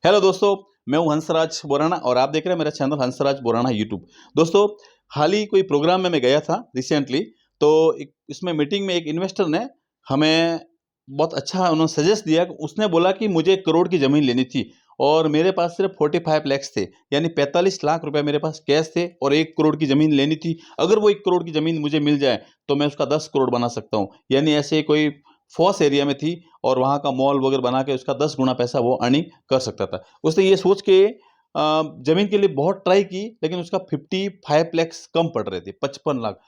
Hello दोस्तों, मैं हूं हंसराज बोराना और आप देख रहे हैं मेरा चैनल हंसराज बोराना यूट्यूब। दोस्तों, हाल ही कोई प्रोग्राम में मैं गया था रिसेंटली। तो इसमें मीटिंग में एक इन्वेस्टर ने हमें बहुत अच्छा उन्होंने सजेस्ट दिया कि उसने बोला कि मुझे 1 करोड़ की ज़मीन लेनी थी और मेरे पास सिर्फ 45 लैक्स थे, यानी 45 लाख रुपए मेरे पास कैश थे और 1 करोड़ की ज़मीन लेनी थी। अगर वो 1 करोड़ की ज़मीन मुझे मिल जाए तो मैं उसका 10 करोड़ बना सकता हूँ। यानी ऐसे कोई फॉस एरिया में थी और वहाँ का मॉल वगैरह बना के उसका 10 गुना पैसा वो अर्निंग कर सकता था। उसने ये सोच के ज़मीन के लिए बहुत ट्राई की, लेकिन उसका 55 लैक्स कम पड़ रहे थे, 55 लाख।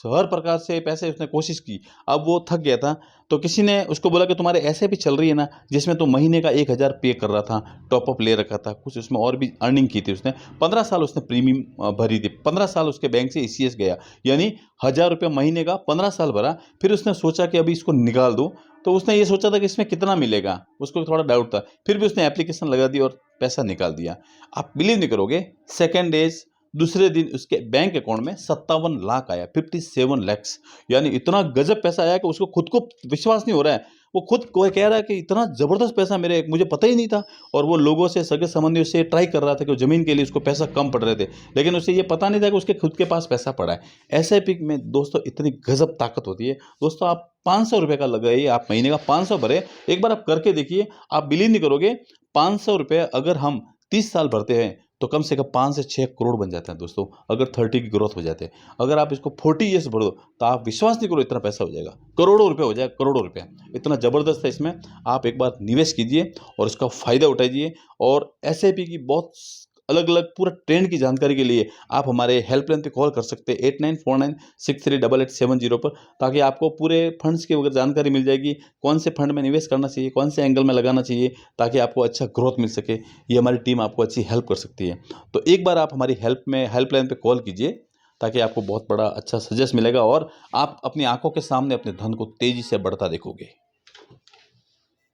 हर प्रकार से पैसे उसने कोशिश की, अब वो थक गया था। तो किसी ने उसको बोला कि तुम्हारे ऐसे भी चल रही है ना, जिसमें तुम महीने का 1000 पे कर रहा था, टॉप अप ले रखा था, कुछ उसमें और भी अर्निंग की थी उसने। 15 साल उसने प्रीमियम भरी थी, 15 साल उसके बैंक से ईसीएस गया, यानी 1000 रुपये महीने का 15 साल भरा। फिर उसने सोचा कि अभी इसको निकाल दूँ, तो उसने ये सोचा था कि इसमें कितना मिलेगा, उसको थोड़ा डाउट था। फिर भी उसने एप्लीकेशन लगा दी और पैसा निकाल दिया। आप बिलीव नहीं करोगे, सेकंड डेज दूसरे दिन उसके बैंक अकाउंट में 57 लाख आया, 57 लैक्स। यानी इतना गजब पैसा आया कि उसको खुद को विश्वास नहीं हो रहा है। वो खुद को कह रहा है कि इतना ज़बरदस्त पैसा मेरे मुझे पता ही नहीं था। और वो लोगों से, सगे संबंधियों से ट्राई कर रहा था कि ज़मीन के लिए उसको पैसा कम पड़ रहे थे, लेकिन उसे ये पता नहीं था कि उसके खुद के पास पैसा पड़ा है। एसआईपी में दोस्तों इतनी गजब ताकत होती है। दोस्तों, आप 500 रुपये का लगाइए, आप महीने का 500 भरे, एक बार आप करके देखिए, आप बिलीव नहीं करोगे। 500 रुपये अगर हम 30 साल भरते हैं तो कम से कम 5 से 6 करोड़ बन जाते हैं दोस्तों, अगर 30 की ग्रोथ हो जाते हैं। अगर आप इसको 40 ईयर्स भर दो तो आप विश्वास नहीं करो, इतना पैसा हो जाएगा, करोड़ों रुपए हो जाएगा, करोड़ों रुपए। इतना ज़बरदस्त है इसमें। आप एक बार निवेश कीजिए और इसका फ़ायदा उठाइए। और एसआईपी की बहुत अलग अलग पूरा ट्रेंड की जानकारी के लिए आप हमारे हेल्पलाइन पे कॉल कर सकते हैं 8949638870 पर, ताकि आपको पूरे फंड्स की वगैरह जानकारी मिल जाएगी, कौन से फंड में निवेश करना चाहिए, कौन से एंगल में लगाना चाहिए, ताकि आपको अच्छा ग्रोथ मिल सके। ये हमारी टीम आपको अच्छी हेल्प कर सकती है। तो एक बार आप हमारी हेल्पलाइन पे कॉल कीजिए, ताकि आपको बहुत बड़ा अच्छा सजेस्ट मिलेगा और आप अपनी आंखों के सामने अपने धन को तेज़ी से बढ़ता देखोगे।